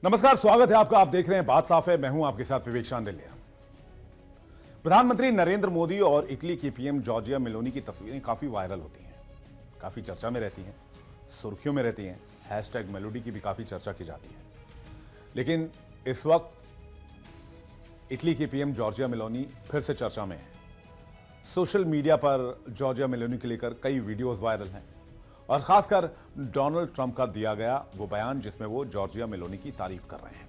नमस्कार, स्वागत है आपका। आप देख रहे हैं बात साफ है। मैं हूं आपके साथ विवेक शांडिल्य। प्रधानमंत्री नरेंद्र मोदी और इटली की पीएम जॉर्जिया मेलोनी की तस्वीरें काफी वायरल होती हैं, काफी चर्चा में रहती हैं, सुर्खियों में रहती हैं। हैशटैग मेलोडी की भी काफी चर्चा की जाती है। लेकिन इस वक्त इटली की पीएम जॉर्जिया मेलोनी फिर से चर्चा में है। सोशल मीडिया पर जॉर्जिया मेलोनी को लेकर कई वीडियोज वायरल हैं और खासकर डोनाल्ड ट्रंप का दिया गया वो बयान जिसमें वो जॉर्जिया मेलोनी की तारीफ कर रहे हैं।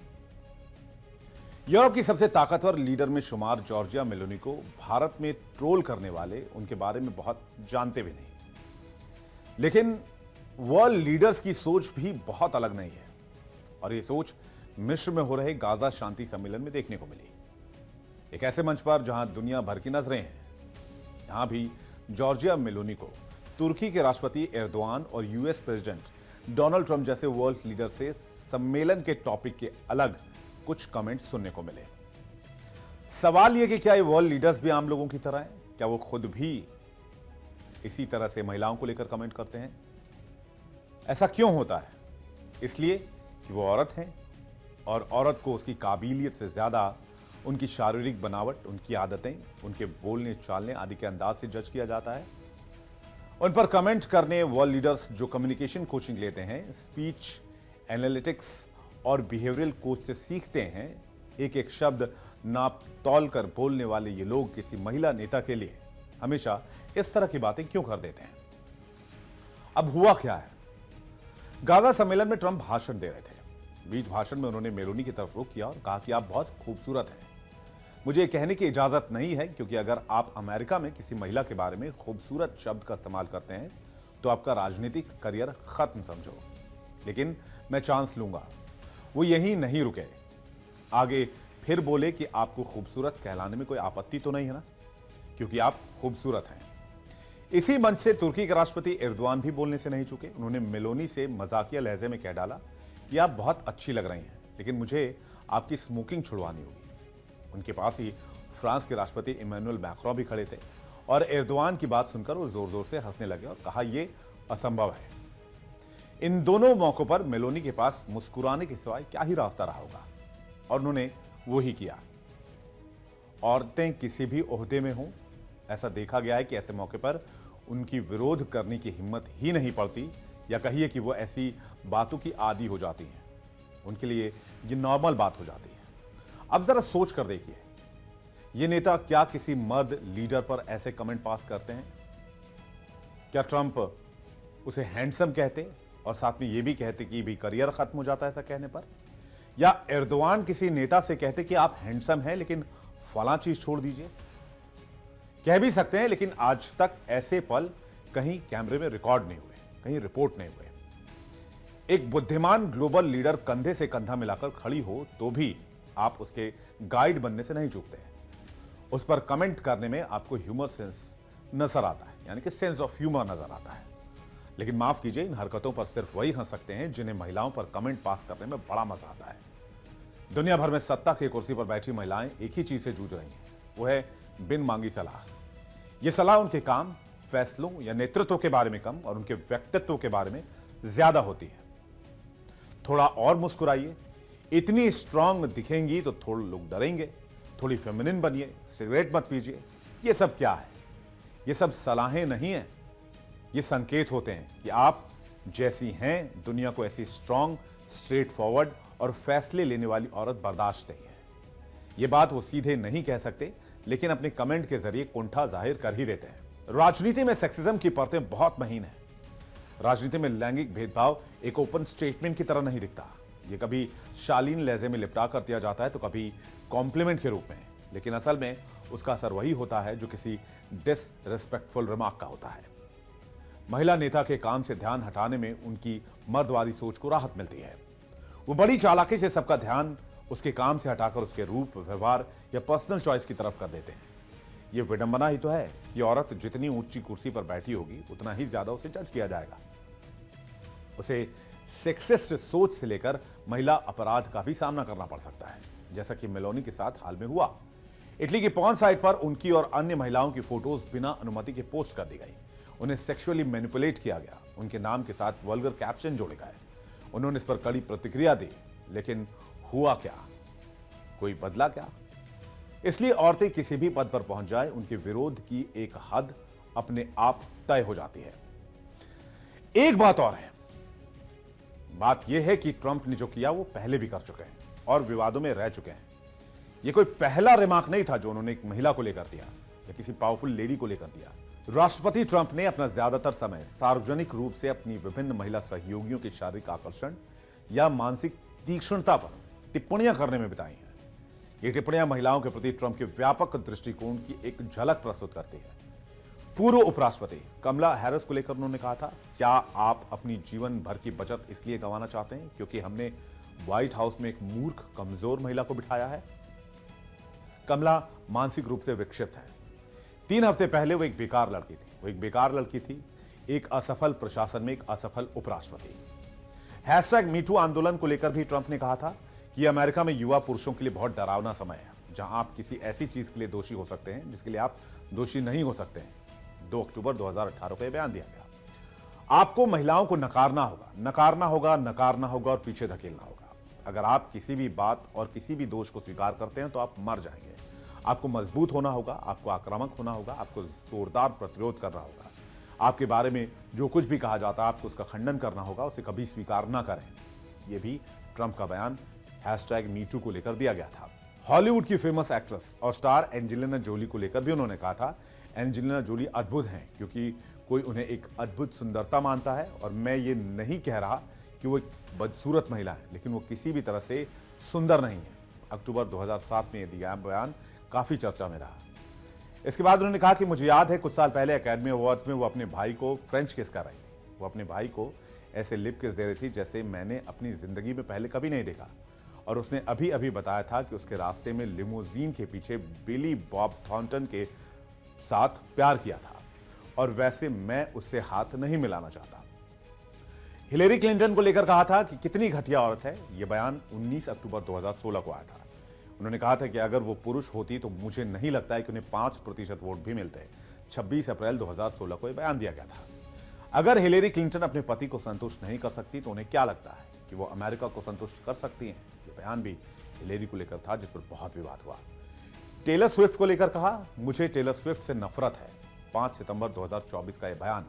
यूरोप की सबसे ताकतवर लीडर में शुमार जॉर्जिया मेलोनी को भारत में ट्रोल करने वाले उनके बारे में बहुत जानते भी नहीं, लेकिन वर्ल्ड लीडर्स की सोच भी बहुत अलग नहीं है और ये सोच मिस्र में हो रहे गाजा शांति सम्मेलन में देखने को मिली। एक ऐसे मंच पर जहां दुनिया भर की नजरें हैं, यहां भी जॉर्जिया मेलोनी को तुर्की के राष्ट्रपति एर्दोआन और यूएस प्रेसिडेंट डोनाल्ड ट्रंप जैसे वर्ल्ड लीडर से सम्मेलन के टॉपिक के अलग कुछ कमेंट सुनने को मिले। सवाल यह कि क्या ये वर्ल्ड लीडर्स भी आम लोगों की तरह हैं? क्या वो खुद भी इसी तरह से महिलाओं को लेकर कमेंट करते हैं? ऐसा क्यों होता है? इसलिए कि वो औरत हैं और औरत को उसकी काबिलियत से ज्यादा उनकी शारीरिक बनावट, उनकी आदतें, उनके बोलने चालने आदि के अंदाज से जज किया जाता है। उन पर कमेंट करने वर्ल्ड लीडर्स जो कम्युनिकेशन कोचिंग लेते हैं, स्पीच एनालिटिक्स और बिहेवियरल कोच से सीखते हैं, एक एक शब्द नाप तौल कर बोलने वाले ये लोग किसी महिला नेता के लिए हमेशा इस तरह की बातें क्यों कर देते हैं? अब हुआ क्या है? गाजा सम्मेलन में ट्रंप भाषण दे रहे थे। बीच भाषण में उन्होंने मेलोनी की तरफ रुख किया और कहा कि आप बहुत खूबसूरत हैं। मुझे ये कहने की इजाजत नहीं है, क्योंकि अगर आप अमेरिका में किसी महिला के बारे में खूबसूरत शब्द का इस्तेमाल करते हैं तो आपका राजनीतिक करियर खत्म समझो। लेकिन मैं चांस लूंगा। वो यहीं नहीं रुके, आगे फिर बोले कि आपको खूबसूरत कहलाने में कोई आपत्ति तो नहीं है ना, क्योंकि आप खूबसूरत हैं। इसी मंच से तुर्की के राष्ट्रपति एर्दोआन भी बोलने से नहीं चुके। उन्होंने मेलोनी से मजाकिया लहजे में कह डाला कि आप बहुत अच्छी लग रही हैं, लेकिन मुझे आपकी स्मोकिंग छुड़वानी होगी। उनके पास ही फ्रांस के राष्ट्रपति इमैनुअल मैक्रों भी खड़े थे और एर्दोआन की बात सुनकर वो जोर जोर से हंसने लगे और कहा यह असंभव है। इन दोनों मौकों पर मेलोनी के पास मुस्कुराने के सिवाय क्या ही रास्ता रहा होगा, और उन्होंने वो ही किया। औरतें किसी भी ओहदे में हों, ऐसा देखा गया है कि ऐसे मौके पर उनकी विरोध करने की हिम्मत ही नहीं पड़ती, या कहिए कि वो ऐसी बातों की आदी हो जाती हैं। उनके लिए ये नॉर्मल बात हो जाती है। अब जरा सोच कर देखिए, ये नेता क्या किसी मर्द लीडर पर ऐसे कमेंट पास करते हैं? क्या ट्रंप उसे हैंडसम कहते और साथ में ये भी कहते कि भी करियर खत्म हो जाता है ऐसा कहने पर? या एर्दोआन किसी नेता से कहते कि आप हैंडसम हैं लेकिन फलां चीज छोड़ दीजिए? कह भी सकते हैं, लेकिन आज तक ऐसे पल कहीं कैमरे में रिकॉर्ड नहीं हुए, कहीं रिपोर्ट नहीं हुए। एक बुद्धिमान ग्लोबल लीडर कंधे से कंधा मिलाकर खड़ी हो तो भी आप उसके गाइड बनने से नहीं चूकते हैं। उस पर कमेंट करने में आपको ह्यूमर सेंस नजर आता है, यानी कि सेंस ऑफ ह्यूमर नजर आता है। लेकिन माफ कीजिए, इन हरकतों पर सिर्फ वही हंस सकते हैं जिन्हें महिलाओं पर कमेंट पास करने में बड़ा मजा आता है। दुनिया भर में सत्ता की कुर्सी पर बैठी महिलाएं एक ही चीज से जूझ रही हैं, वो है बिन मांगी सलाह। यह सलाह उनके काम, फैसलों या नेतृत्व के बारे में कम और उनके व्यक्तित्व के बारे में ज्यादा होती है। थोड़ा और मुस्कुराइए, इतनी स्ट्रांग दिखेंगी तो थोड़े लोग डरेंगे। थोड़ी फेमिनिन बनिए, सिगरेट मत पीजिए। ये सब क्या है? ये सब सलाहें नहीं है, ये संकेत होते हैं कि आप जैसी हैं दुनिया को ऐसी स्ट्रांग, स्ट्रेट फॉरवर्ड और फैसले लेने वाली औरत बर्दाश्त नहीं है। ये बात वो सीधे नहीं कह सकते, लेकिन अपने कमेंट के जरिए कुंठा जाहिर कर ही देते हैं। राजनीति में सेक्सिज्म की परतें बहुत महीन है। राजनीति में लैंगिक भेदभाव एक ओपन स्टेटमेंट की तरह नहीं दिखता। ये कभी शालीन लहजे में लिपटा कर दिया जाता है तो कभी कॉम्प्लीमेंट के रूप में, लेकिन असल में उसका असर वही होता है जो किसी डिसरिस्पेक्टफुल रिमार्क का होता है। महिला नेता के काम से ध्यान हटाने में उनकी मर्दवादी सोच को राहत मिलती है। वो बड़ी चालाकी से सबका ध्यान उसके काम से हटाकर उसके रूप, व्यवहार या पर्सनल चॉइस की तरफ कर देते हैं। ये विडंबना ही तो है कि औरत जितनी ऊंची कुर्सी पर बैठी होगी उतना ही ज्यादा उसे जज किया जाएगा। उसे सेक्सिस्ट सोच से लेकर महिला अपराध का भी सामना करना पड़ सकता है, जैसा कि मेलोनी के साथ हाल में हुआ। इटली की पॉर्न साइट पर उनकी और अन्य महिलाओं की फोटोज बिना अनुमति के पोस्ट कर दी गई। उन्हें सेक्सुअली मैनिपुलेट किया गया, उनके नाम के साथ वल्गर कैप्शन जोड़े गए। उन्होंने इस पर कड़ी प्रतिक्रिया दी लेकिन हुआ क्या? कोई बदला क्या? इसलिए औरतें किसी भी पद पर पहुंच जाए, उनके विरोध की एक हद अपने आप तय हो जाती है। एक बात और है, बात यह है कि ट्रंप ने जो किया वो पहले भी कर चुके हैं और विवादों में रह चुके हैं। यह कोई पहला रिमार्क नहीं था जो उन्होंने एक महिला को लेकर दिया या किसी पावरफुल लेडी को लेकर दिया। राष्ट्रपति ट्रंप ने अपना ज्यादातर समय सार्वजनिक रूप से अपनी विभिन्न महिला सहयोगियों के शारीरिक आकर्षण या मानसिक तीक्ष्णता पर टिप्पणियां करने में बिताई हैं। ये टिप्पणियां महिलाओं के प्रति ट्रंप के व्यापक दृष्टिकोण की एक झलक प्रस्तुत करती है। पूर्व उपराष्ट्रपति कमला हैरिस को लेकर उन्होंने कहा था, क्या आप अपनी जीवन भर की बचत इसलिए गंवाना चाहते हैं क्योंकि हमने व्हाइट हाउस में एक मूर्ख कमजोर महिला को बिठाया है? कमला मानसिक रूप से विक्षिप्त है। 3 हफ्ते पहले वो एक बेकार लड़की थी, एक असफल प्रशासन में एक असफल उपराष्ट्रपति। हैशटैग मीटू आंदोलन को लेकर भी ट्रंप ने कहा था कि अमेरिका में युवा पुरुषों के लिए बहुत डरावना समय है, जहां आप किसी ऐसी चीज के लिए दोषी हो सकते हैं जिसके लिए आप दोषी नहीं हो सकते हैं। 2 अक्टूबर 2018 को यह बयान दिया गया। आपको महिलाओं को नकारना होगा और पीछे धकेलना होगा। अगर आप किसी भी बात और किसी भी दोष को स्वीकार करते हैं तो आप मर जाएंगे। आपको मजबूत होना होगा, आपको आक्रामक होना होगा, आपको जोरदार प्रतिरोध करना होगा। आपके बारे में जो कुछ भी कहा जाता है आपको उसका खंडन करना होगा, उसे कभी स्वीकार ना करें। यह भी ट्रंप का बयान हैशटैग मीटू को लेकर दिया गया था। हॉलीवुड की फेमस एक्ट्रेस और स्टार एंजेलिना जोली को लेकर भी उन्होंने कहा था, एंजेलिना जोली अद्भुत हैं क्योंकि कोई उन्हें एक अद्भुत सुंदरता मानता है, और मैं ये नहीं कह रहा कि वो एक बदसूरत महिला है, लेकिन वो किसी भी तरह से सुंदर नहीं है। अक्टूबर 2007 में यह दिया बयान काफी चर्चा में रहा। इसके बाद उन्होंने कहा कि मुझे याद है कुछ साल पहले एकेडमी अवार्ड्स में वो अपने भाई को फ्रेंच किस कर रही थी। वो अपने भाई को ऐसे लिप किस दे रही थी जैसे मैंने अपनी जिंदगी में पहले कभी नहीं देखा। और उसने अभी अभी बताया था कि उसके रास्ते में लिमोजीन के पीछे बिली बॉब थॉर्नटन के साथ प्यार किया था, और वैसे मैं उससे हाथ नहीं मिलाना चाहता। हिलेरी क्लिंटन को लेकर कहा था कि कितनी घटिया औरत है। यह बयान 19 अक्टूबर 2016 को आया था। उन्होंने कहा था कि अगर वो पुरुष होती तो मुझे नहीं लगता है कि उन्हें 5% वोट भी मिलते। 26 अप्रैल 2016 को यह बयान दिया गया था। अगर हिलेरी क्लिंटन अपने पति को संतुष्ट नहीं कर सकती तो उन्हें क्या लगता है कि वो अमेरिका को संतुष्ट कर सकती हैं? यह बयान भी हिलेरी को लेकर था, जिस पर बहुत विवाद हुआ। टेलर स्विफ्ट को लेकर कहा, मुझे टेलर स्विफ्ट से नफरत है। 5 सितंबर 2024 का यह बयान।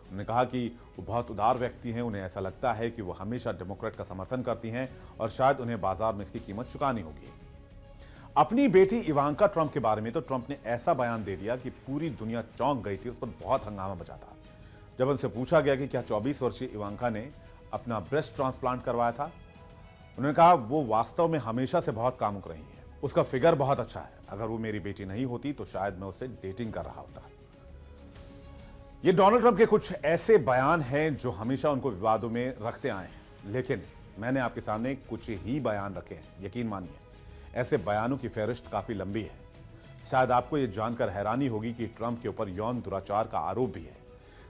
उन्होंने कहा कि वो बहुत उदार व्यक्ति हैं, उन्हें ऐसा लगता है कि वो हमेशा डेमोक्रेट का समर्थन करती हैं और शायद उन्हें बाजार में इसकी कीमत चुकानी होगी। अपनी बेटी इवांका ट्रंप के बारे में तो ट्रंप ने ऐसा बयान दे दिया कि पूरी दुनिया चौंक गई थी। उस पर बहुत हंगामा मचा था। जब उनसे पूछा गया कि क्या 24 वर्षीय इवांका ने अपना ब्रेस्ट ट्रांसप्लांट करवाया था, उन्होंने कहा वो वास्तव में हमेशा से बहुत कामुक रही है। उसका फिगर बहुत अच्छा है। अगर वो मेरी बेटी नहीं होती तो शायद मैं उससे डेटिंग कर रहा होता। ये डोनाल्ड ट्रंप के कुछ ऐसे बयान हैं जो हमेशा उनको विवादों में रखते आए हैं, लेकिन मैंने आपके सामने कुछ ही बयान रखे हैं। यकीन मानिए, ऐसे बयानों की फेहरिस्त काफी लंबी है। शायद आपको यह जानकर हैरानी होगी कि ट्रंप के ऊपर यौन दुराचार का आरोप भी है।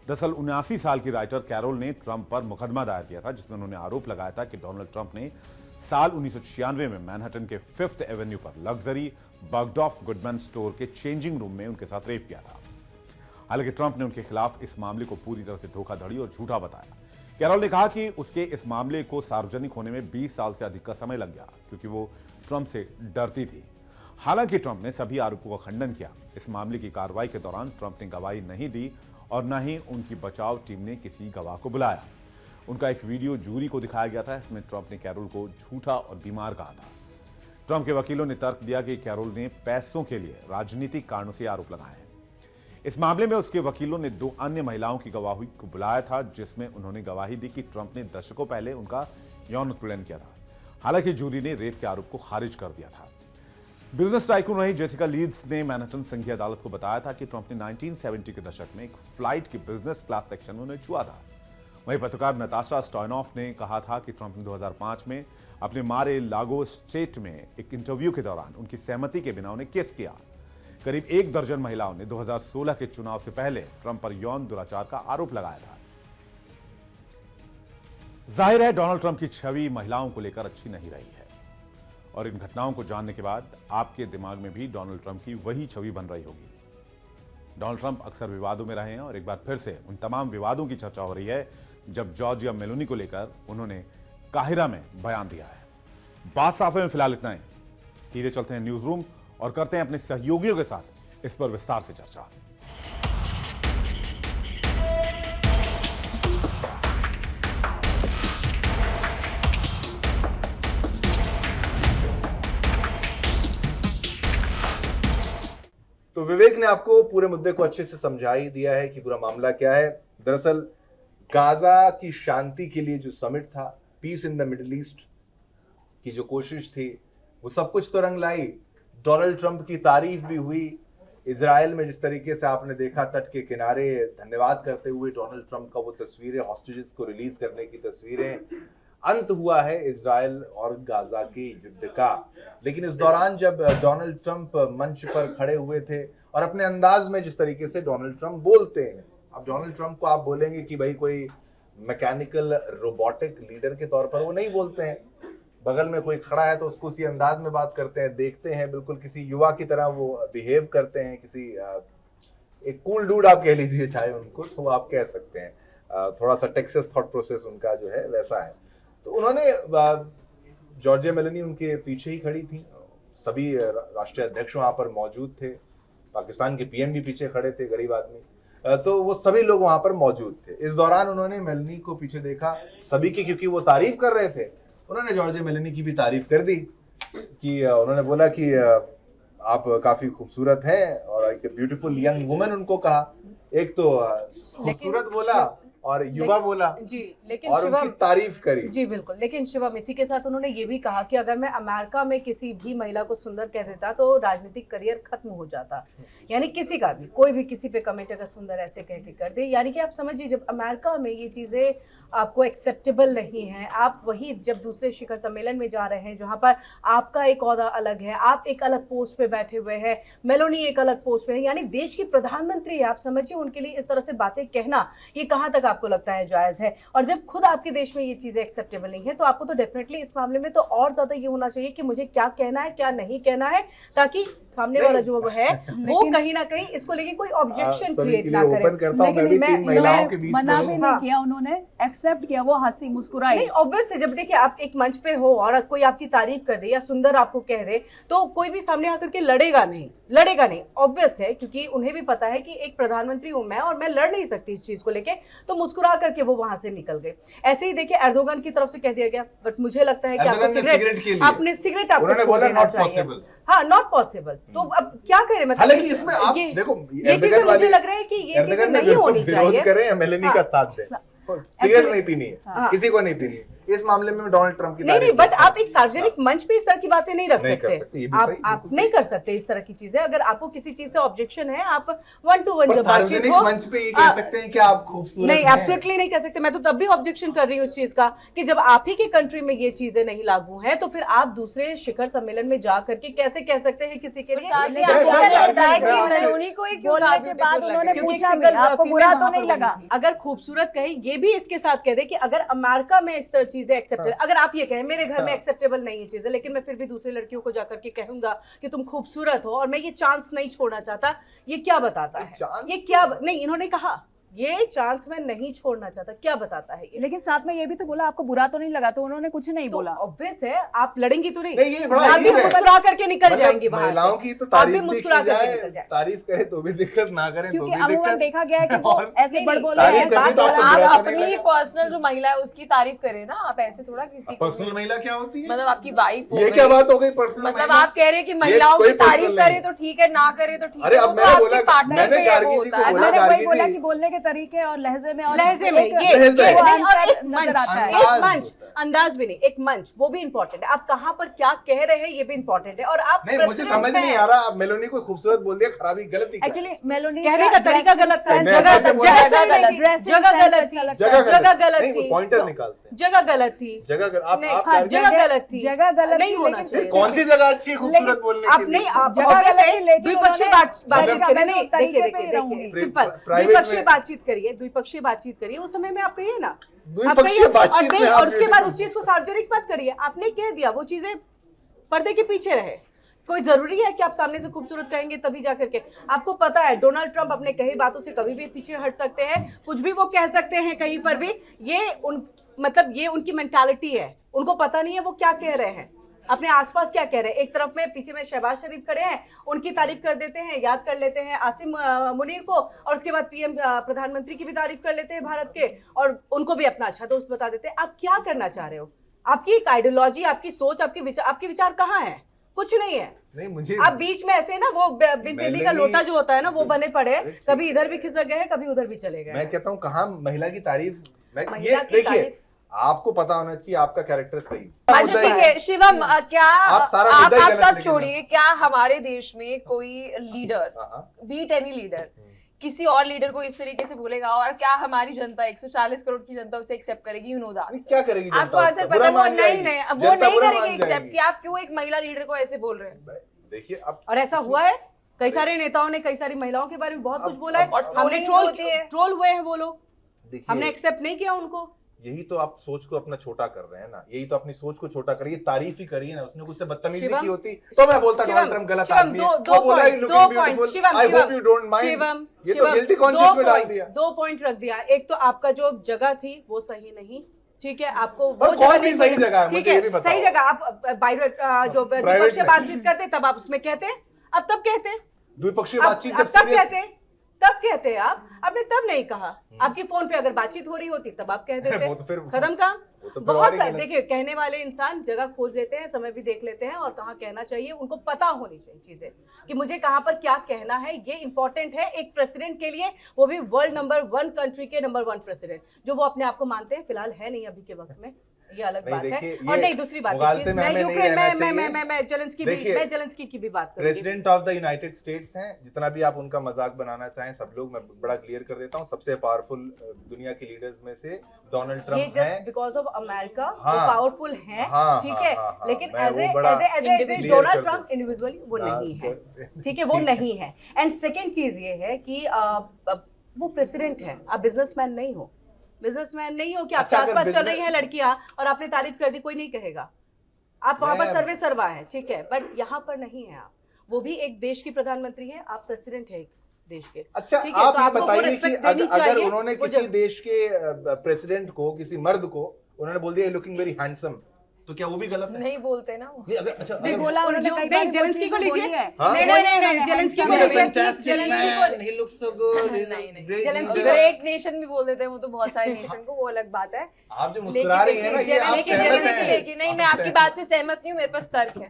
दरअसल 79 साल की राइटर कैरोल ने ट्रंप पर मुकदमा दायर किया था, जिसमें उन्होंने आरोप लगाया था कि डोनाल्ड ट्रंप ने साल 1996 में मैनहट्टन के 5th एवेन्यू पर लग्जरी बर्गडॉर्फ गुडमैन स्टोर के चेंजिंग रूम में उनके साथ रेप किया था। हालांकि ट्रंप ने उनके खिलाफ इस मामले को पूरी तरह से धोखाधड़ी और झूठा बताया। कैरोल ने कहा कि उसके इस मामले को सार्वजनिक होने में 20 साल से अधिक का समय लग गया क्योंकि वो ट्रंप से डरती थी। हालांकि ट्रंप ने सभी आरोपों का खंडन किया। इस मामले की कार्रवाई के दौरान ट्रंप ने गवाही नहीं दी और न ही उनकी बचाव टीम ने किसी गवाह को बुलाया। उनका एक वीडियो जूरी को दिखाया गया था। इसमें ट्रंप ने कैरोल को झूठा और बीमार कहा था। ट्रंप के वकीलों ने तर्क दिया कि कैरोल ने पैसों के लिए राजनीतिक कारणों से आरोप लगाए हैं। इस मामले में उसके वकीलों ने 2 अन्य महिलाओं की गवाही को बुलाया था, जिसमें उन्होंने गवाही दी कि ट्रंप ने दशकों पहले उनका यौन उत्पीड़न किया था। हालांकि जूरी ने रेप के आरोप को खारिज कर दिया था। बिजनेस टाइकून रही जेसिका लीड्स ने मैनहट्टन संघीय अदालत को बताया था कि ट्रंप ने 1970 के दशक में एक फ्लाइट की बिजनेस क्लास सेक्शन में उन्हें छुआ था। वहीं पत्रकार नताशा स्टॉयनॉफ ने कहा था कि ट्रंप ने 2005 में अपने मारे लागो स्टेट में एक इंटरव्यू के दौरान उनकी सहमति के बिना उन्हें किस किया। करीब 1 दर्जन महिलाओं ने 2016 के चुनाव से पहले ट्रंप पर यौन दुराचार का आरोप लगाया था। जाहिर है डोनाल्ड ट्रंप की छवि महिलाओं को लेकर अच्छी नहीं रही है, और इन घटनाओं को जानने के बाद आपके दिमाग में भी डोनाल्ड ट्रंप की वही छवि बन रही होगी। डोनाल्ड ट्रंप अक्सर विवादों में रहे हैं और एक बार फिर से उन तमाम विवादों की चर्चा हो रही है जब जॉर्जिया मेलोनी को लेकर उन्होंने काहिरा में बयान दिया है। बात साफ है में फिलहाल इतना ही। सीधे चलते हैं न्यूज रूम और करते हैं अपने सहयोगियों के साथ इस पर विस्तार से चर्चा। तो विवेक ने आपको पूरे मुद्दे को अच्छे से समझा ही दिया है कि पूरा मामला क्या है। दरअसल गाजा की शांति के लिए जो समिट था, peace in the Middle East की जो कोशिश थी, वो सब कुछ तो रंग लाई। डोनाल्ड ट्रंप की तारीफ भी हुई। इजराइल में जिस तरीके से आपने देखा तट के किनारे धन्यवाद करते हुए डोनाल्ड ट्रंप का वो तस्वीरें, हॉस्टेजेस को रिलीज करने की तस्वीरें। अंत हुआ है इजराइल और गाजा के युद्ध का। लेकिन इस दौरान जब डोनाल्ड ट्रंप मंच पर खड़े हुए थे और अपने अंदाज में जिस तरीके से डोनाल्ड ट्रंप बोलते हैं, अब डोनाल्ड ट्रंप को आप बोलेंगे कि भाई कोई मैकेनिकल रोबोटिक लीडर के तौर पर वो नहीं बोलते हैं। बगल में कोई खड़ा है तो उसको उसी अंदाज में बात करते हैं, देखते हैं बिल्कुल किसी युवा की तरह वो बिहेव करते हैं, किसी एक कूल डूड आप कह लीजिए चाहे उनको, तो वो आप कह सकते हैं। थोड़ा सा टेक्सास थॉट प्रोसेस उनका जो है वैसा है। तो उन्होंने जॉर्जिया मेलोनी उनके पीछे ही खड़ी थी। सभी राष्ट्रीय अध्यक्ष वहां पर मौजूद थे। पाकिस्तान के पीएम भी पीछे खड़े थे, गरीब आदमी। तो वो सभी लोग वहां पर मौजूद थे। इस दौरान उन्होंने मेलोनी को पीछे देखा, सभी की, क्योंकि वो तारीफ कर रहे थे, उन्होंने जॉर्जिया मेलोनी की भी तारीफ कर दी कि उन्होंने बोला कि आप काफी खूबसूरत हैं और एक ब्यूटीफुल यंग वुमन उनको कहा। एक तो खूबसूरत बोला और युवा बोला जी, लेकिन और उनकी तारीफ करी। जी बिल्कुल, लेकिन शिवम इसी के साथ उन्होंने ये भी कहा कि अगर मैं अमेरिका में किसी भी महिला को सुंदर कह देता तो राजनीतिक करियर खत्म हो जाता। यानी किसी का भी, कोई भी किसी पे कमेंट अगर सुंदर ऐसे कह के कर दे, यानी कि आप समझिए जब अमेरिका में ये चीज़ें आपको एक्सेप्टेबल नहीं है, आप वही जब दूसरे शिखर सम्मेलन में जा रहे हैं जहाँ पर आपका एक ओहदा अलग है, आप एक अलग पोस्ट पे बैठे हुए हैं, मेलोनी एक अलग पोस्ट पे है, यानी देश की प्रधानमंत्री है, आप समझिए उनके लिए इस तरह से बातें कहना ये कहाँ तक आपको लगता है जायज है। और जब खुद आपके देश में ये चीजें एक्सेप्टेबल नहीं है तो आपको तो डेफिनेटली इस मामले में तो और ज्यादा ये होना चाहिए कि मुझे क्या कहना है क्या नहीं कहना है, ताकि सामने वाला जो वो है वो कहीं ना कहीं इसको लेके कोई ऑब्जेक्शन क्रिएट ना करे। मना भी नहीं किया उन्होंने, एक्सेप्ट किया, वो हंसी मुस्कुराई। नहीं, ऑब्वियस है, जब देखिए आप एक मंच पे हो और कोई आपकी तारीफ कर दे या सुंदर आपको कह दे तो कोई भी सामने आकर के लड़ेगा नहीं, ऑब्वियस है, क्योंकि उन्हें भी पता है कि एक प्रधानमंत्री हूं मैं और मैं लड़ नहीं सकती इस चीज को लेके, तो मुस्कुरा करके वो वहां से निकल गए। ऐसे ही देखिए एर्दोगन की तरफ से कह दिया गया, बट मुझे लगता है कि आपको सिगरेट आपको छोड़ देना चाहिए। हाँ, नॉट पॉसिबल। तो अब क्या करें, मतलब इसमें आप देखो, ये चीजें मुझे लग रहा है कि ये चीजें नहीं होनी चाहिए। मेलोनी का साथ दें, सिगरेट नहीं पीनी है, किसी को नहीं पीनी है। इस मामले में डोनाल्ड ट्रंप की नहीं, बट आप एक सार्वजनिक मंच पे इस तरह की बातें नहीं रख सकते। आप नहीं कर सकते इस तरह की चीजें। अगर आपको किसी चीज से ऑब्जेक्शन है, आप 1-to-1 जब बातचीत हो, मंच पे ये कह सकते हैं कि आप खूबसूरत नहीं, एब्सोल्युटली नहीं कह सकते। मैं तो तब भी ऑब्जेक्शन कर रही हूँ इस चीज का कि जब आप ही के कंट्री में ये चीजें नहीं लागू है तो फिर आप दूसरे शिखर सम्मेलन में जा करके कैसे कह सकते हैं किसी के लिए? क्योंकि अगर खूबसूरत कहे, ये भी इसके साथ कह दे कि अगर अमेरिका में इस तरह चीजें एक्सेप्टेबल, अगर आप ये कहें मेरे घर में एक्सेप्टेबल नहीं है चीजें, लेकिन मैं फिर भी दूसरी लड़कियों को जाकर के कहूंगा कि तुम खूबसूरत हो और मैं ये चांस नहीं छोड़ना चाहता, ये क्या बताता है? ये क्या नहीं, इन्होंने कहा ये चांस मैं नहीं छोड़ना चाहता, क्या बताता है ये? लेकिन साथ में ये भी तो बोला आपको बुरा तो नहीं लगा, तो उन्होंने कुछ नहीं बोला। ऑब्वियस है, आप लड़ेंगी तो नहीं, आप भी मुस्कुरा करके निकल जाएंगी वहां से। महिलाओं की तो आप भी मुस्कुरा करके निकल जाए, तारीफ करे तो भी दिक्कत, ना करें तो भी दिक्कत। अमूमन देखा गया है कि वो ऐसे बड़ बोल रहे हैं। आप अपनी पर्सनल जो महिला है उसकी तारीफ करें ना, आप ऐसे थोड़ा किसी पर्सनल महिला क्या होती है, मतलब आपकी वाइफ हो, ये क्या बात हो गई पर्सनल? मतलब आप कह रहे हैं कि महिलाओं की तारीफ करे तो ठीक है, ना करे तो ठीक है। अरे अब मैंने बोला, मैंने गार्गी जी को बोला, गार्गी जी बोला कि बोलने के तरीके और लहजे में ये नहीं, और एक मंच अंदाज भी नहीं, एक मंच वो भी इम्पोर्टेंट है। आप कहाँ पर क्या कह रहे हैं ये भी इम्पोर्टेंट है। और आप नहीं, मुझे समझ नहीं आ रहा, आप मेलोनी को खूबसूरत बोल दिया, खराबी गलती एक्चुअली मेलोनी कहने का तरीका गलत था, जगह गलत थी, जगह गलत थी, पॉइंटर निकालते हैं, जगह गलत थी, जगह गलत थी, जगह गलत नहीं होना चाहिए। कौन सी जगह अच्छी है खूबसूरत बोलने आप नहीं, आप द्विपक्षीय बातचीत करिए। नहीं, देखिए सिंपल, द्विपक्षीय बातचीत करिए, द्विपक्षीय बातचीत करिए, उस समय में आप कहिए ना, और उसके बाद उस चीज को सार्वजनिक मत करिए। आपने कह दिया, वो चीजें पर्दे के पीछे रहे। कोई जरूरी है कि आप सामने से खूबसूरत कहेंगे तभी जा करके? आपको पता है डोनाल्ड ट्रंप अपने कही बातों से कभी भी पीछे हट सकते हैं, कुछ भी वो कह सकते हैं कहीं पर भी। ये मतलब ये उनकी मेंटालिटी है, उनको पता नहीं है वो क्या कह रहे हैं। अपने आसपास क्या कह रहे हैं? एक तरफ में पीछे में शहबाज शरीफ खड़े हैं, उनकी तारीफ कर देते हैं, याद कर लेते हैं आसिम मुनीर को, और उसके बाद पीएम प्रधानमंत्री की भी तारीफ कर लेते हैं भारत के, और उनको भी अपना अच्छा दोस्त बता देते हैं। आप क्या करना चाह रहे हो? आपकी एक आइडियोलॉजी, आपकी सोच, आपके विचार कहाँ है? कुछ नहीं है। नहीं, मुझे आप बीच में ऐसे ना वो बिन पीली का लोटा जो होता है ना, वो बने पड़े हैं, कभी इधर भी खिसक गए हैं, कभी उधर भी चले गए। मैं कहता हूँ कहाँ महिला की तारीफ, महिला की देखिए तारीफ। आपको पता होना चाहिए आपका कैरेक्टर सही। अच्छा ठीक है शिवम, क्या आप सारा आप मुद्दा ही गलत सब लेके छोड़िए, क्या हमारे देश में कोई लीडर, बीट एनी लीडर, किसी और लीडर को इस तरीके से बोलेगा, और क्या हमारी जनता 140 करोड़ की जनता उसे एक्सेप्ट करेगी? You know that. क्या करेगी जनता? आपको आंसर पता है? वो नहीं करेगी एक्सेप्ट कि आप क्यों एक महिला लीडर को ऐसे बोल रहे हैं। देखिए अब, और ऐसा हुआ है, कई सारे नेताओं ने कई सारी महिलाओं के बारे में बहुत कुछ बोला है, अब हमने ट्रोल हुए हैं वो लोग, देखिए हमने एक्सेप्ट नहीं किया उनको। यही तो आप सोच को अपना छोटा कर रहे हैं ना, यही तो अपनी सोच को छोटा करिए, तारीफ ही करिए ना। उसने उससे बदतमीजी की होती तो मैं बोलता डोनाल्ड ट्रम्प गलत आदमी है। दो पॉइंट रख दिया। एक तो आपका जो जगह थी वो सही नहीं, ठीक है, आपको वो जगह नहीं सही जगह है, ठीक है, सही जगह। आप जो द्विपक्षीय बातचीत करते तब आप उसमें कहते, अब तब कहते द्विपक्षीय बातचीत अब तब कहते, तब कहते आप, आपने तब नहीं कहा। आपकी फोन पे अगर बातचीत हो रही होती तब आप कह देते, खत्म काम। बहुत सारे देखिए कहने वाले इंसान जगह खोज लेते हैं, समय भी देख लेते हैं, और कहाँ कहना चाहिए उनको पता होनी चाहिए चीजें, कि मुझे कहाँ पर क्या कहना है। ये इंपॉर्टेंट है एक प्रेसिडेंट के लिए, वो भी वर्ल्ड नंबर 1 कंट्री के नंबर 1 प्रेसिडेंट, जो वो अपने आप को मानते हैं। फिलहाल है नहीं अभी के वक्त में, ये अलग बात है। और नहीं, दूसरी बात है, मैं यूक्रेन मैं जेलेंस्की की भी बात करूंगी। President of the United states हैं, जितना भी आप उनका मजाक बनाना चाहें सब लोग, मैं बड़ा क्लियर कर देता हूं, सबसे पावरफुल दुनिया के लीडर्स में से डोनाल्ड ट्रम्प हैं। बिकॉज ऑफ अमेरिका वो हाँ, पावरफुल हैं, ठीक है, लेकिन मैं एज ए clear डोनाल्ड कर दूं। ट्रम्प इंडिविजुअली वो नहीं है, ठीक है, वो नहीं है। एंड सेकेंड चीज ये है कि वो प्रेसिडेंट है, आप बिजनेसमैन नहीं हो। बिजनेसमैन नहीं हो कि आपके आसपास चल रही हैं लड़कियां और आपने तारीफ कर दी, कोई नहीं कहेगा। आप वहां पर सर्वे सर्वा है, ठीक है, बट यहाँ पर नहीं है आप। वो भी एक देश की प्रधानमंत्री है, आप प्रेसिडेंट है एक देश के। अच्छा, ठीक है, आप तो ये आपको वो बताइए रिस्पेक्ट कि देनी अगर चाहिए। उन्होंने किसी देश के प्रेसिडेंट को, किसी मर्द को उन्होंने बोल दिया लुकिंग वेरी हैंडसम, तो क्या वो भी गलत है? नहीं बोलते ना वो। नहीं, अच्छा, नहीं बोला उन्होंने, कई बार जेलेंस्की को लीजिए। हाँ? नहीं, जेलेंस्की को लीजिए। he looks so good, he's a great Zelensky leader। Great nation भी बोल देते हैं वो तो बहुत सारे नेशन को, वो अलग बात है। आप जो मुस्कुरा रही हैं ना, ये आप लेकिन सहमत हैं? लेकिन नहीं, मैं आपकी बात से सहमत नहीं हूँ, मेरे पास तर्क है।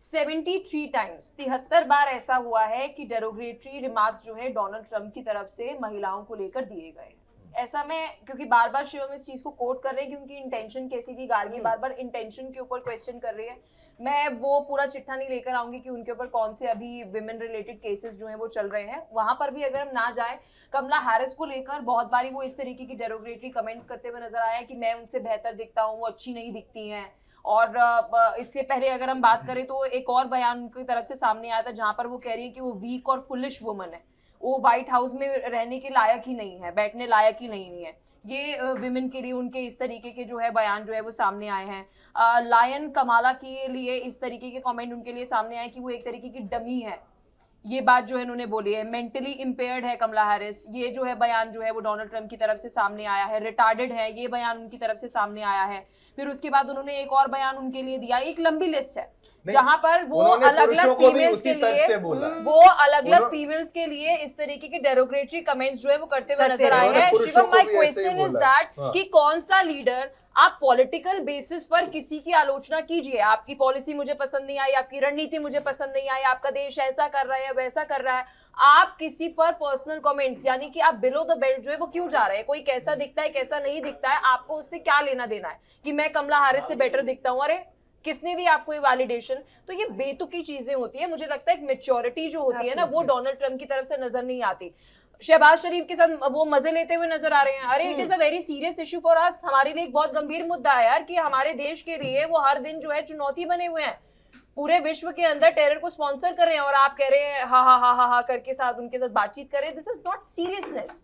73 टाइम्स 73 बार ऐसा हुआ है कि डेरोगेटरी रिमार्क्स जो है डोनाल्ड ट्रम्प की तरफ से महिलाओं को लेकर दिए गए। ऐसा मैं, क्योंकि बार बार शिवम इस चीज को कोट कर रहे हैं क्योंकि इंटेंशन कैसी थी, गार्गी बार बार इंटेंशन के ऊपर क्वेश्चन कर रही है। मैं वो पूरा चिट्ठा नहीं लेकर आऊंगी कि उनके ऊपर कौन से अभी विमेन रिलेटेड केसेस जो हैं वो चल रहे हैं, वहां पर भी अगर हम ना जाए। कमला हैरिस को लेकर बहुत बारी वो इस तरीके की डेरोगेटरी कमेंट्स करते हुए नजर आया कि मैं उनसे बेहतर दिखता हूँ, वो अच्छी नहीं दिखती हैं। और इससे पहले अगर हम बात करें तो एक और बयान उनकी तरफ से सामने आया था जहां पर वो कह रही है कि वो वीक और फुलिश वुमन है, वो व्हाइट हाउस में रहने के लायक ही नहीं है, बैठने लायक ही नहीं है। ये विमेन के लिए उनके इस तरीके के जो है बयान जो है वो सामने आए हैं। लायन कमाला के लिए इस तरीके के कमेंट उनके लिए सामने आए कि वो एक तरीके की डमी है, ये बात जो है उन्होंने बोली है। मेंटली इम्पेयर्ड है कमला हैरिस, ये जो है बयान जो है वो डोनाल्ड ट्रम्प की तरफ से सामने आया है। रिटार्डेड है, ये बयान उनकी तरफ से सामने आया है। फिर उसके बाद उन्होंने एक और बयान उनके लिए दिया, एक लंबी लिस्ट है जहां पर वो अलग-अलग फीमेल्स के लिए फीमेल्स के लिए इस तरीके के डेरोगेटरी कमेंट्स जो है वो करते हुए नजर आए हैं। Shivam, my question is that कि कौन सा लीडर, आप पॉलिटिकल बेसिस पर किसी की आलोचना कीजिए, आपकी पॉलिसी मुझे पसंद नहीं आई, आपकी रणनीति मुझे पसंद नहीं आई, आपका देश ऐसा कर रहा है वैसा कर रहा है, आप किसी पर पर्सनल कमेंट्स, यानी कि आप बिलो द बेल्ट जो है वो क्यों जा रहे हैं, कोई कैसा दिखता है कैसा नहीं दिखता है, आपको उससे क्या लेना देना है कि मैं कमला हैरिस से बेटर दिखता हूँ, अरे किसने दी आपको ये वैलिडेशन। तो ये बेतुकी चीजें होती है। मुझे लगता है एक मैच्योरिटी जो होती है ना, वो डोनाल्ड ट्रम्प की तरफ से नजर नहीं आती। शहबाज शरीफ के साथ वो मजे लेते हुए नजर आ रहे हैं, अरे it is a very serious issue for us, हमारे लिए एक बहुत गंभीर मुद्दा है यार, कि हमारे देश के लिए वो हर दिन जो है चुनौती बने हुए हैं, पूरे विश्व के अंदर टेरर को स्पॉन्सर कर रहे हैं और आप कह रहे हैं हा हा हा हा हा करके साथ उनके साथ बातचीत कर रहे हैं। This is not seriousness.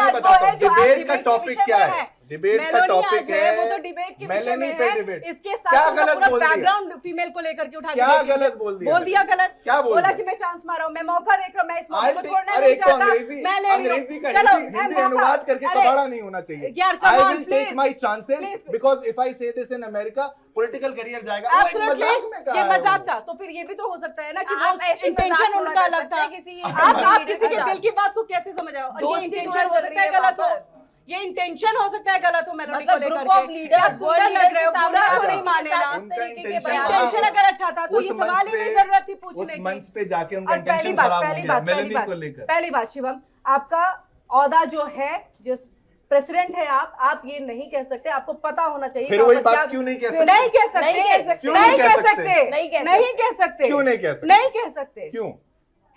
आज वो बताता है हूँ जो आज डिबेट का डिबेट के टॉपिक विषय क्या में है। है। डिबेट का मेलोनी टॉपिक आज है, वो तो डिबेट के विषय में मेलोनी पे है। डिबेट। इसके क्या साथ गलत पूरा बोल दिया? बैकग्राउंड फीमेल को लेकर के उठा क्या के गलत बोल दिया? बोल दिया गलत। क्या बोल बोला दिया? कि मैं चांस मारा हूं, मैं मौका देख रहा हूं, मैं इस मौके को I think- छोड़ना अरे नहीं एक तो चाहता, अंग्रेजी मैं ले रही हूं। अंग्रेजी का चलो, हिंदी मैं हिंदी मौका- अनुवाद करके अरे, कबाड़ा नहीं होना चाहिए। यार, come I on, will take please. my chances Please. because if I say this in America, political career जाएगा। वो एक Absolutely, मजाक में कहा ये है वो। मजाक था। तो फिर ये भी तो हो सकता है ना कि आप वो ऐसे इंटेंशन मजाक उनका थोड़ा अलग कर था। सकते हैं किसी आप लीडर किसी के के साथ। दिल की बात को कैसे समझ रहे हो? और ये दोस्ती इंटेंशन थोड़ा हो चल सकता है रही है गलत हो, वहाँ पर। ये इंटेंशन हो सकता है गलत हो मेलोनी को मतलब लेकर group of के। leaders, आप सुंदर world लग रहे हो, leaders के बुरा सामने तो नहीं आप मानेगा। इस तरीके के उनका बयान इंटेंशन अगर अच्छा था तो उस ये मंच सवाल ही पे- नहीं जरूरत थी पूछने उस की। मंच पे जाके उनका और पहली इंटेंशन बात खराब हो पहली गया बात पहली मेलोनी को बात लेकर। पहली बात शिवम, आपका औहदा जो है, जिस प्रेसिडेंट है आप ये नहीं कह सकते। आपको पता होना चाहिए फिर कि वही आपका बात क्या- क्यों नहीं कह सकते? नहीं कह सकते, नहीं कह सकते। क्यों नहीं कह सकते, नहीं कह नहीं सकते। कह सकते, क्यों नहीं कह सकते? नहीं कह सकते, क्यों?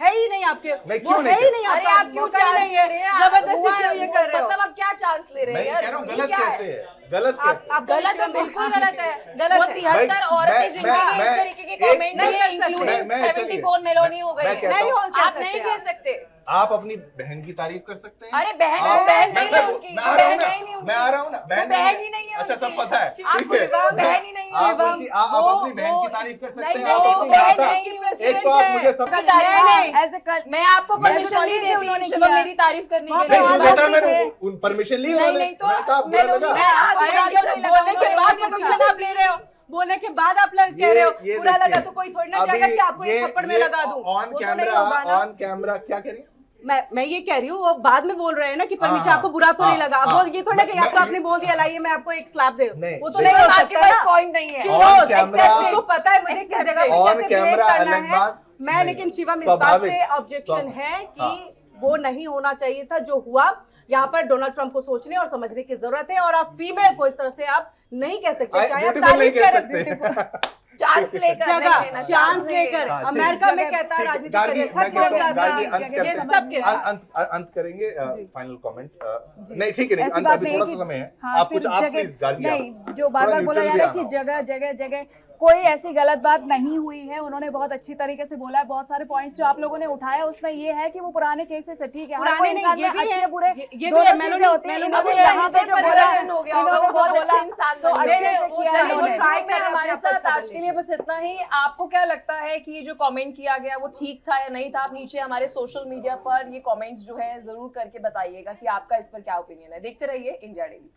है ही नहीं आपके, नहीं, वो क्यों है नहीं ही कह नहीं अरे आपका, आप क्यों मौका ही चांस नहीं ले है, रहे हैं? जबरदस्ती हुआ- क्यों ये कर रहे हो? मतलब आप क्या चांस ले रहे मैं हैं ये यार? कह रहा हूँ ये गलत क्या कैसे है? है? गलत कैसे? आप गलत है, बिल्कुल गलत है। गलत वो है। 73 भाई, औरतें जिनके मैं- इस तरीके के एक- कमेंट नहीं किए, कर सकते। इंक्लूडिंग मैं- 74 मेलोनी हो गई मैं है। कहता नहीं हूँ, हो कह आप सकते नहीं आप। कह सकते। आप अपनी बहन की तारीफ कर सकते हैं। अरे बहन आप- बहन मैं- नहीं है मैं- उनकी, मैं आ रहा हूँ बहन ना, नहीं उनकी। मैं आ रहा हूँ ना, बहन ही नहीं है अच्छा सब उनकी। पता है। आप ठीक है। शिवम, बहन ही नहीं है। आप शिवम, उनकी- आप वो- अपनी बहन की वो- तारीफ कर सकते नहीं, हैं। आप नहीं, अपनी बहन माता- नहीं है। एक तो आप मुझे सब उनकी तारीफ- नहीं। एज ए मैं आपको मैं- परमिशन नहीं देती उन्होंने शिवम किया। मेरी तारीफ करने के वहाँ लिए। नहीं, जो आप देता है बात मैंने कीजिए। उन परमिशन ली नहीं, उन्होंने। नहीं, तो मैंने कहा बुरा मेलोनी लगा। में आप अरे ये बोलने के बाद परमिशन आप ले रहे हो, बोलने के बाद आप लोग कह रहे हो ये बुरा देखिए, लगा तो कोई थोड़ी ना अभी जाएगा कि आपको एक थप्पड़ में ये लगा दूं। ऑन वो तो नहीं कैमरा होगा ना। ऑन कैमरा क्या कह रही हैं? मैं ये कह रही हूँ, वो बाद में बोल रहे हैं ना कि परमिशन हाँ, आपको बुरा तो नहीं हाँ, लगा। हाँ, वो ये थोड़ा कि मैं- आपको आपने बोल दिया लाइए मैं आपको एक स्लैप दे, नहीं, वो तो शिवम, नहीं हो आपके सकता पास ना। पॉइंट नहीं है। She on knows, camera- exactly, उसको पता है मुझे किस जगह पे ऑन कैसे behave कैमरा करना अलग है। बात। मैं नहीं, लेकिन शिवम इस बात स्वाभाविक, से ऑब्जेक्शन स्वाभाविक, है कि हाँ। वो नहीं होना चाहिए था जो हुआ। यहाँ पर डोनाल्ड ट्रंप को सोचने और समझने की जरूरत है, और आप फीमेल को इस तरह से आप नहीं कह सकते, चाहे आप ब्यूटीफुल नहीं तारीफ कह करें सकते। चांस लेकर नहीं जगह लेना, चांस नहीं लेकर हाँ, ठीक। अमेरिका में जगह- कहता है ठीक है, राजनीतिक गार्गी, करियर मैं खत्म हो कहता हूँ, जाता गार्गी, अंत है, करते ये हैं। सब के साथ। अंत करेंगे फाइनल कमेंट जी। नहीं ठीक है नहीं ऐसी अंत बात अभी नहीं थोड़ा कि- सा समय है हाँ, आप फिर कुछ आप जगह- प्लीज गार्गी आप नहीं, जो बार थोड़ा बार बोला neutral जा भी रहा है कि आना जगह जगह जगह कोई ऐसी गलत बात नहीं हुई है। उन्होंने बहुत अच्छी तरीके से बोला है। बहुत सारे पॉइंट्स जो आप लोगों ने उठाए उसमें ये है कि वो पुराने केसेस है, ठीक है, हर कोई पुराने इंसान नहीं, ये में भी है, अच्छे बुरे ये भी दोनों है, चीजें मेलोनी- होती हैं। मेलोनी इन्होंने भी है, यहाँ पे जो बोला परिवर्तन हो गया होगा, वो बहुत अच्छे इंसान तो बन गए। अच्छे से वो किया चलिए, है वो उन्होंने। try कर में रहे हैं हमारे अपने आप साथ अच्छा आज के लिए बस इतना ही। आपको क्या लगता है कि ये जो कमेंट किया गया वो ठीक था या नहीं था? आप नीचे हमारे सोशल मीडिया पर ये कमेंट्स जो है जरूर करके बताइएगा कि आपका इस पर क्या ओपिनियन है। देखते रहिए इंडिया डेली।